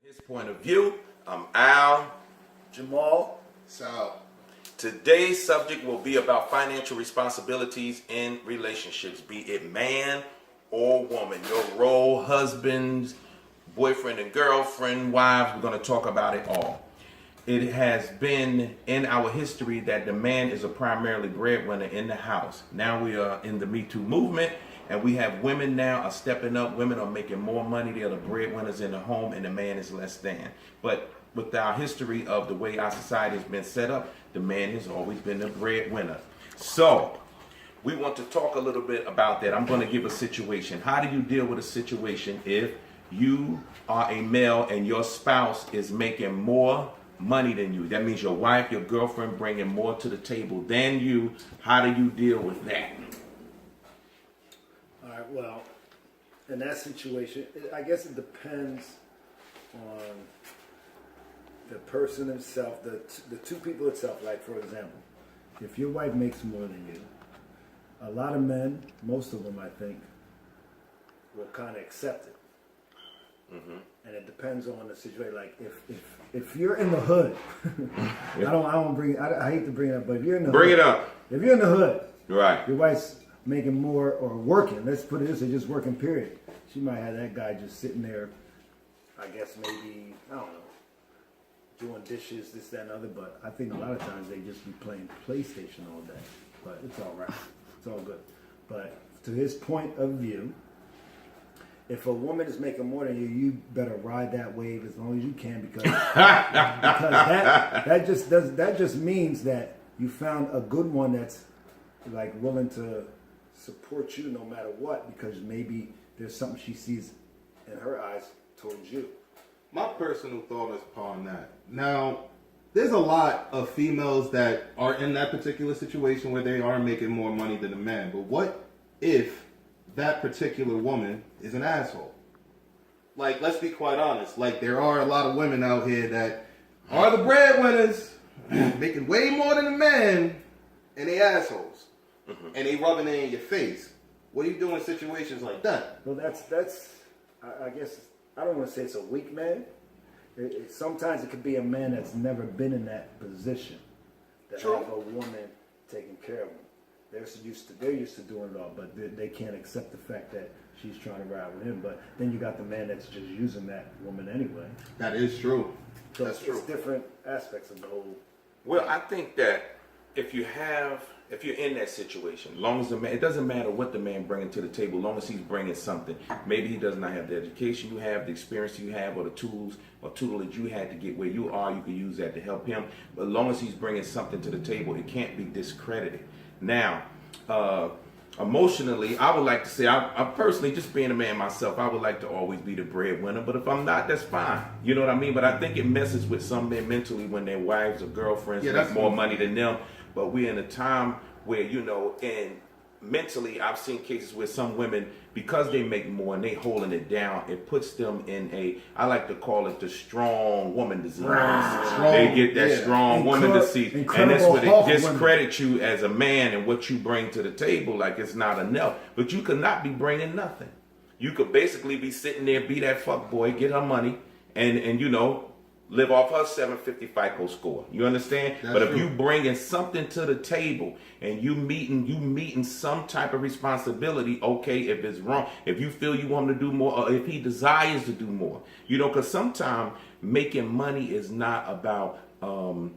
His point of view. I'm Al. Jamal. Sal. Today's subject will be about financial responsibilities in relationships, be it man or woman. Your role, husbands, boyfriend and girlfriend, wives, we're going to talk about it all. It has been in our history that the man is a primarily breadwinner in the house. Now we are in the Me Too movement, and we have women now are stepping up. Women are making more money. They're the breadwinners in the home, and the man is less than. But with our history of the way our society has been set up, the man has always been the breadwinner. So we want to talk a little bit about that. I'm going to give a situation. How do you deal with a situation if you are a male and your spouse is making more money than you? That means your wife, your girlfriend bringing more to the table than you. How do you deal with that? All right, well, in that situation, I guess it depends on the person himself, the two people itself. Like, for example, if your wife makes more than you, a lot of men, most of them, I think, will kind of accept it. Mm-hmm. And it depends on the situation. Like, if you're in the hood, I hate to bring it up, but if you're in the Bring hood, it up. If you're in the hood, Right. your wife's making more or working. Let's put it this way, just working. Period. She might have that guy just sitting there. I guess maybe I don't know, doing dishes, this, that, and other. But I think a lot of times they just be playing PlayStation all day. But it's all right. It's all good. But to his point of view, if a woman is making more than you, you better ride that wave as long as you can because that just means that you found a good one that's like willing to support you no matter what, because maybe there's something she sees in her eyes towards you. My personal thought is upon that. Now, there's a lot of females that are in that particular situation where they are making more money than a man. But what if that particular woman is an asshole? Like, let's be quite honest. Like, there are a lot of women out here that are the breadwinners, making way more than a man, and they assholes. Mm-hmm. And they rubbing it in your face. What do you do in situations like that? Well, that's. I guess I don't want to say it's a weak man. Sometimes it could be a man that's never been in that position to True. have a woman taking care of him. They're used to doing it all, but they can't accept the fact that she's trying to ride with him. But then you got the man that's just using that woman anyway. That is true. So That's true. It's different aspects of the whole. Well, I think that if you're in that situation, long as the man, it doesn't matter what the man bringing to the table, long as he's bringing something. Maybe he does not have the education you have, the experience you have, or the tools or tutelage you had to get where you are. You can use that to help him. But as long as he's bringing something to the table, it can't be discredited. Now, emotionally, I would like to say, I personally, just being a man myself, I would like to always be the breadwinner. But if I'm not, that's fine. You know what I mean? But I think it messes with some men mentally when their wives or girlfriends make more money than them. But we're in a time where, and mentally, I've seen cases where some women, because they make more and they holding it down, it puts them in I like to call it the strong woman disease. They get that strong woman disease. And that's where they discredit you as a man and what you bring to the table, like it's not enough. But you could not be bringing nothing. You could basically be sitting there, be that fuck boy, get her money, and live off her 750 FICO score. You understand? But if you bringing something to the table and you meeting some type of responsibility, okay, if it's wrong, if you feel you want him to do more, or if he desires to do more, because sometimes making money is not about doing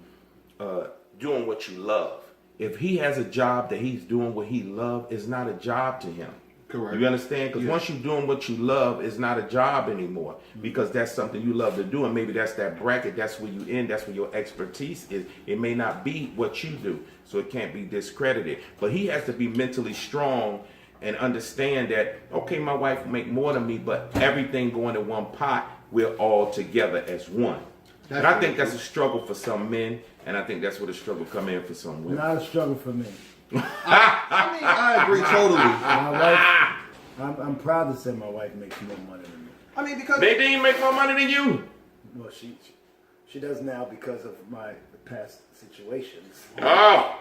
what you love. If he has a job that he's doing what he loves, it's not a job to him. Correct. You understand? Because once you're doing what you love, it's not a job anymore. Because that's something you love to do, and maybe that's that bracket. That's where you in. That's where your expertise is. It may not be what you do, so it can't be discredited. But he has to be mentally strong and understand that, okay, my wife will make more than me, but everything going in one pot, we're all together as one. And I think that's a struggle for some men, and I think that's where the struggle come in for some women. Not a struggle for me. I agree totally. My wife, I'm proud to say my wife makes more money than me. Because Nadine make more money than you. Well, she does now because of my past situations. Oh,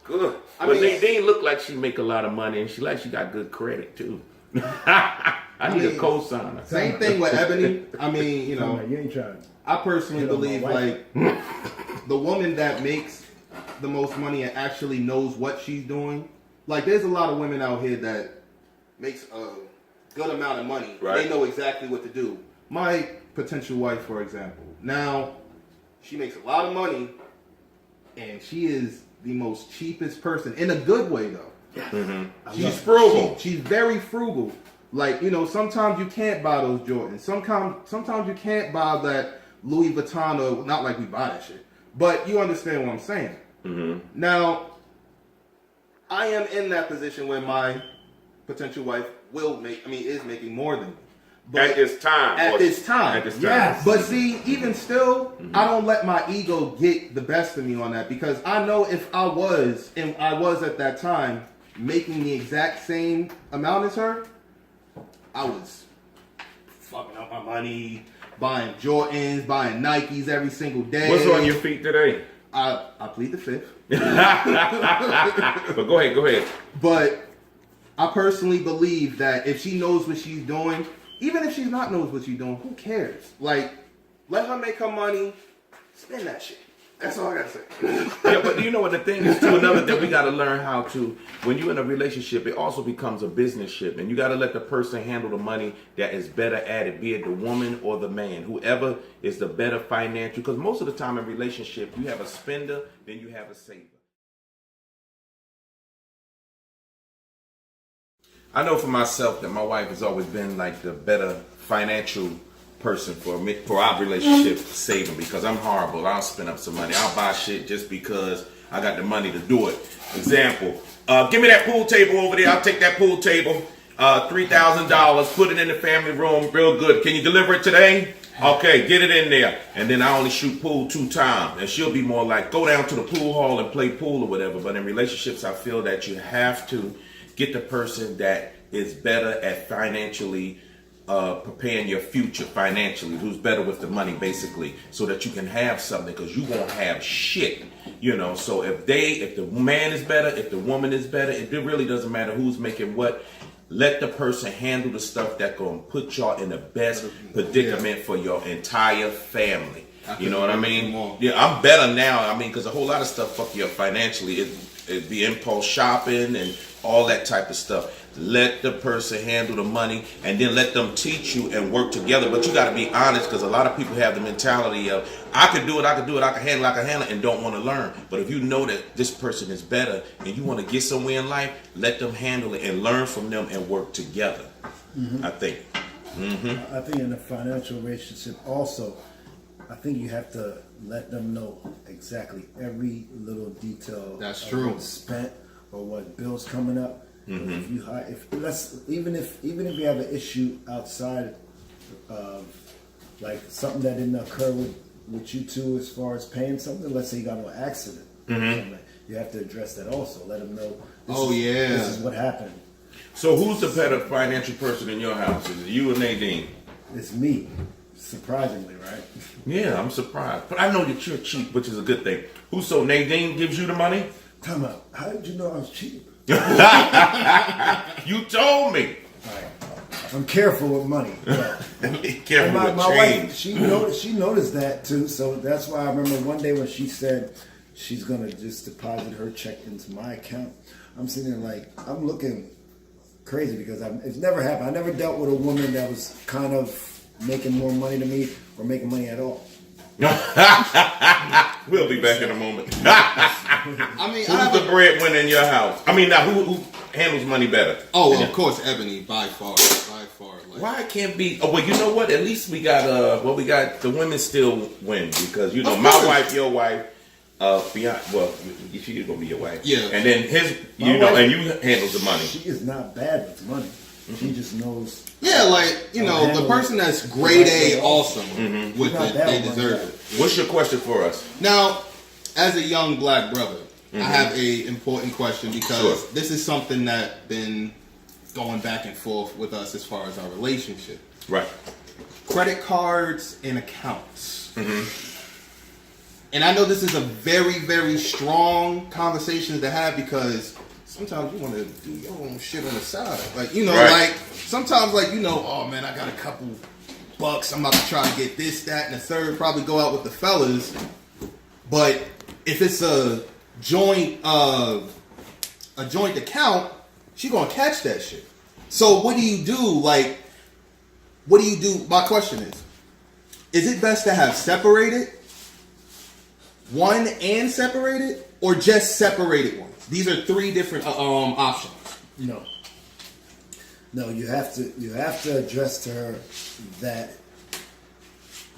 good. Nadine look like she make a lot of money, and she got good credit too. I need a co-signer. Same thing with Ebony. I mean, you know, You ain't trying. I personally Hit on my believe wife. like the woman that makes the most money and actually knows what she's doing. Like, there's a lot of women out here that makes a good amount of money. Right. They know exactly what to do. My potential wife, for example, now she makes a lot of money, and she is the most cheapest person in a good way, though. Mm-hmm. She's frugal. She's very frugal. Like, you know, sometimes you can't buy those Jordans. Sometimes you can't buy that Louis Vuitton, or not like we buy that shit. But you understand what I'm saying. Mm-hmm. Now, I am in that position where my potential wife is making more than me. But At this time. At this time. Yes. But see, even still, I don't let my ego get the best of me on that, because I know if I was at that time making the exact same amount as her, I was fucking up my money, buying Jordans, buying Nikes every single day. What's on your feet today? I plead the fifth. But go ahead. But I personally believe that if she knows what she's doing, even if she's not knows what she's doing, who cares? Like, let her make her money, spend that shit. That's all I gotta say. Yeah, but you know what the thing is too? Another thing we got to learn how to, when you're in a relationship, it also becomes a business ship, and you got to let the person handle the money that is better at it, be it the woman or the man, whoever is the better financial. Because most of the time in relationship, you have a spender, then you have a saver. I know for myself that my wife has always been like the better financial person for me, for our relationship saving, because I'm horrible. I'll spend up some money. I'll buy shit just because I got the money to do it. Example, give me that pool table over there. I'll take that pool table, $3,000, put it in the family room real good. Can you deliver it today? Okay, get it in there. And then I only shoot pool 2 times. And she'll be more like, go down to the pool hall and play pool or whatever. But in relationships, I feel that you have to get the person that is better at financially preparing your future financially, who's better with the money basically, so that you can have something, because you won't have shit, you know. So if the man is better, if the woman is better, it really doesn't matter who's making what. Let the person handle the stuff that's gonna put y'all in the best predicament for your entire family. You know what I mean? Yeah, I'm better now. I mean, because a whole lot of stuff fuck you up financially. It'd be impulse shopping and all that type of stuff. Let the person handle the money, and then let them teach you and work together. But you got to be honest, because a lot of people have the mentality of, I can do it, I can handle it, and don't want to learn. But if you know that this person is better and you want to get somewhere in life, let them handle it and learn from them and work together. I think. I think in a financial relationship also, I think you have to let them know exactly every little detail. That's of true. What's spent or what bills coming up. Even if you have an issue outside of like something that didn't occur with you two as far as paying something. Let's say you got into an accident. Or something, you have to address that also. Let them know. This is what happened. So who's the better financial person in your house? Is it you or Nadine? It's me. Surprisingly, right? Yeah, I'm surprised. But I know that you're cheap, which is a good thing. So Nadine gives you the money? Time out. How did you know I was cheap? You told me. Right. I'm careful with money. Careful with my change. wife, she noticed that too. So that's why I remember one day when she said she's gonna just deposit her check into my account. I'm sitting there like, I'm looking crazy, because it's never happened. I never dealt with a woman that was kind of making more money than me or making money at all. We'll be back in a moment. I mean, who's the breadwinner in your house? I mean, now who handles money better? Oh, of course, Ebony, by far. Like, why it can't be? Oh, well, you know what? At least we got the women still win, because you know my wife, your wife, Beyonce. Well, she's gonna be your wife. Yeah. And then wife, and you handle the money. She is not bad with money. She just knows. Yeah, like, you know, the person that's grade A awesome with it, they deserve it. What's your question for us? Now, as a young black brother, I have a important question, because this is something that been going back and forth with us as far as our relationship. Right. Credit cards and accounts. And I know this is a very, very strong conversation to have, because sometimes you want to do your own shit on the side. Like, you know, Right. like, sometimes, like, you know, oh, man, I got a couple bucks. I'm about to try to get this, that, and the third. Probably go out with the fellas. But if it's a joint account, she gonna catch that shit. So what do you do? Like, what do you do? My question is it best to have separated one and separated, or just separated ones? These are three different options. No, you have to address to her that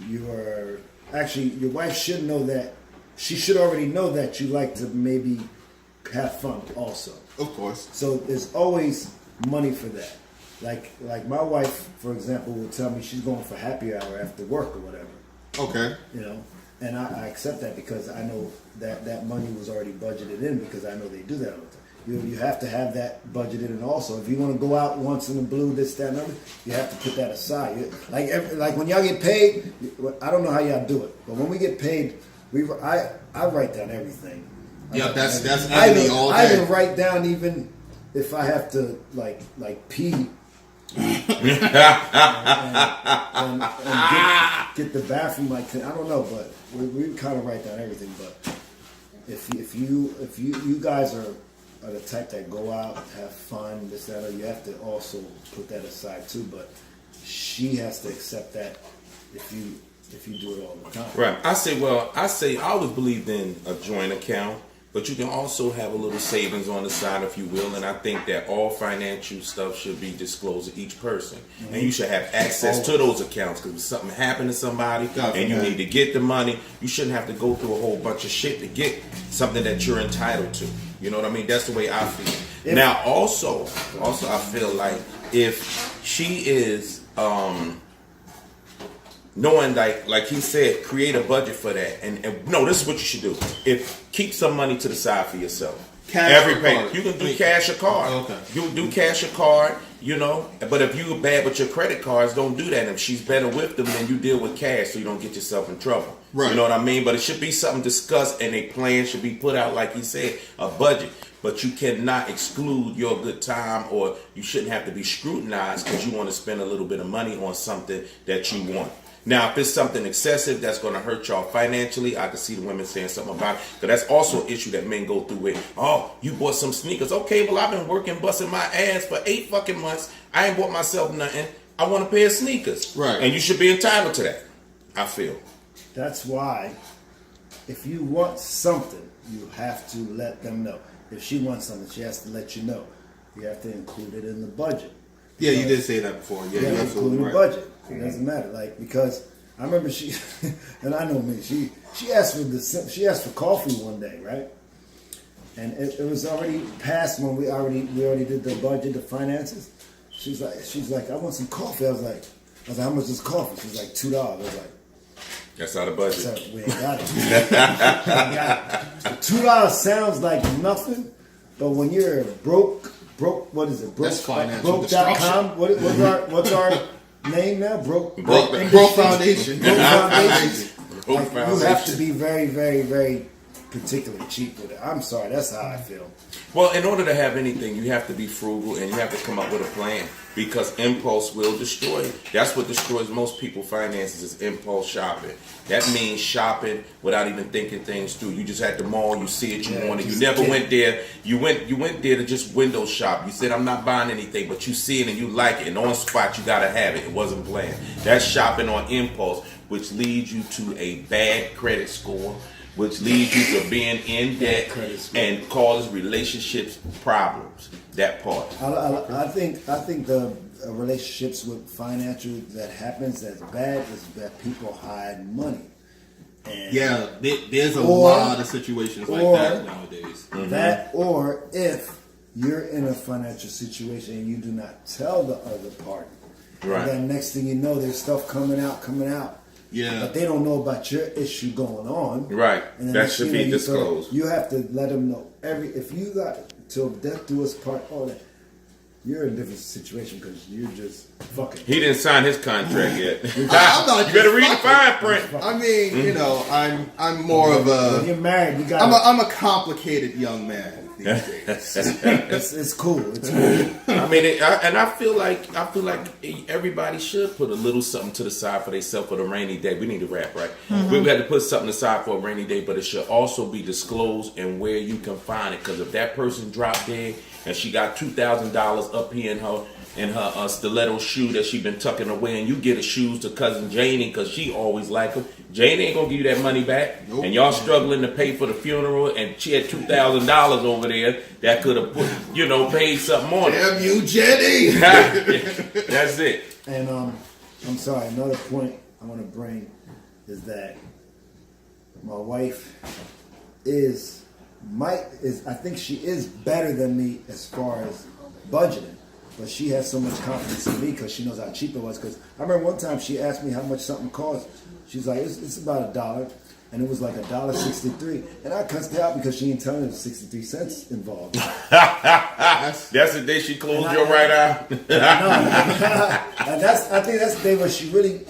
you are actually, your wife should know that, she should already know that you like to maybe have fun also. Of course. So there's always money for that. Like my wife, for example, will tell me she's going for happy hour after work or whatever. Okay. You know, and I accept that because I know that money was already budgeted in, because I know they do that all the time. You have to have that budgeted in also. If you want to go out once in a blue, this, that, and other, you have to put that aside. Like when y'all get paid, I don't know how y'all do it, but when we get paid, I write down everything. Yeah, that's I Anthony all day. even write down even if I have to like pee and get the bathroom like I don't know, but we kind of write down everything. But if you guys are the type that go out, have fun, this, that, or you have to also put that aside too. But she has to accept that if you do it all the time. Right. I always believed in a joint account, but you can also have a little savings on the side, if you will. And I think that all financial stuff should be disclosed to each person. Mm-hmm. And you should have access to those accounts, because if something happened to somebody and you need to get the money, you shouldn't have to go through a whole bunch of shit to get something that you're entitled to. You know what I mean? That's the way I feel. Now, also, I feel like if she is knowing, like he said, create a budget for that, and no, this is what you should do. Keep some money to the side for yourself. Cash Every or payment, card? you can do cash or card. Oh, okay. You can do cash or card, you know. But if you're bad with your credit cards, don't do that. And if she's better with them, then you deal with cash, so you don't get yourself in trouble. Right. You know what I mean? But it should be something discussed, and a plan should be put out, like he said, a budget. But you cannot exclude your good time, or you shouldn't have to be scrutinized because you want to spend a little bit of money on something that you want. Now, if it's something excessive that's going to hurt y'all financially, I can see the women saying something about it. Because that's also an issue that men go through with, oh, you bought some sneakers. Okay, well, I've been working, busting my ass for 8 fucking months. I ain't bought myself nothing. I want a pair of sneakers. Right. And you should be entitled to that, I feel. That's why, if you want something, you have to let them know. If she wants something, she has to let you know. You have to include it in the budget. Yeah, you did say that before. Yeah, you're absolutely right. Budget. It doesn't matter, because I remember she, and I know me. She asked for coffee one day, right? And it was already past when we already did the budget, the finances. She's like, I want some coffee. I was like, how much is coffee? She's like $2. I was like, that's out of budget. so we ain't got it. $2 sounds like nothing, but when you're broke, what is it? That's financial Broke.com. What's our name now? Broke Foundation. Broke Foundation. Broke Foundation. You have to be very, very, very particularly cheap with it. I'm sorry, that's how I feel. Well, in order to have anything, you have to be frugal and you have to come up with a plan, because impulse will destroy you. That's what destroys most people's finances, is impulse shopping. That means shopping without even thinking things through. You just at the mall, you see it, you want it. You never went there. You went there to just window shop. You said, I'm not buying anything, but you see it and you like it, and on spot you gotta have it. It wasn't planned. That's shopping on impulse, which leads you to a bad credit score, which leads you to being in debt and causes relationships problems. That part. I think the relationships with financial that happens that's bad is that people hide money. And yeah, there's a lot of situations like that nowadays. Mm-hmm. That, or if you're in a financial situation and you do not tell the other party, right? And then next thing you know, there's stuff coming out. Yeah. But they don't know about your issue going on. Right. And then that should be disclosed. You have to let them know if you got till death do us part, all that, you're in a different situation because you're just fucking. He didn't sign his contract yet. I'm not. You better read the fine print. I mean, you know, I'm more of a. When you're married, you got. I'm a complicated young man. these days. It's cool. It's cool. I mean, I feel like everybody should put a little something to the side for themselves for the rainy day. We need to wrap, right? We had to put something aside for a rainy day, but it should also be disclosed and where you can find it. Because if that person dropped dead and she got $2,000 up here in her stiletto shoe that she been tucking away, and you get the shoes to cousin Janie because she always like them. Janie ain't gonna give you that money back, and y'all struggling to pay for the funeral, and she had $2,000 over there that could have put, paid something on it. Damn you, Jenny! That's it. And I'm sorry. Another point I want to bring is that my wife I think she is better than me as far as budgeting. But she has so much confidence in me because she knows how cheap it was. Because I remember one time she asked me how much something cost. She's like, it's about $1. And it was like $1.63. And I cussed her out because she didn't tell me there was 63 cents involved. That's the day she closed your right eye. And I think that's the day where she really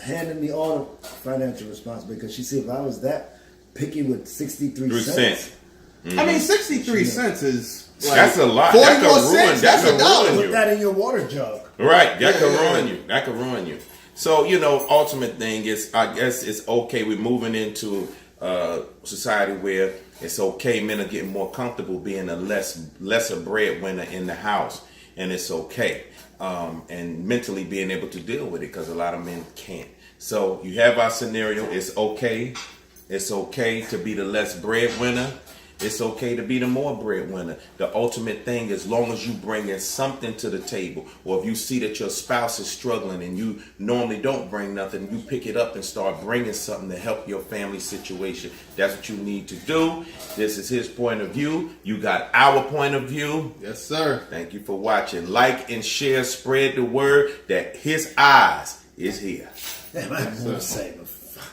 handed me all the financial responsibility. Because she said if I was that picky with 63 cents. Mm-hmm. I mean, 63 cents is like that's a lot. 40 That more could ruin. cents. That That's could $1. ruin Put you. that in your water jug. Right. That could ruin you. That could ruin you. So ultimate thing is, I guess it's okay. We're moving into society where it's okay. Men are getting more comfortable being a lesser breadwinner in the house, and it's okay. And mentally being able to deal with it because a lot of men can't. So you have our scenario. It's okay. It's okay to be the less breadwinner. It's okay to be the more breadwinner. The ultimate thing, as long as you bring in something to the table, or if you see that your spouse is struggling and you normally don't bring nothing, you pick it up and start bringing something to help your family situation. That's what you need to do. This is his point of view. You got our point of view. Yes, sir. Thank you for watching. Like and share. Spread the word that his eyes is here. Damn, I have more to say, but fuck.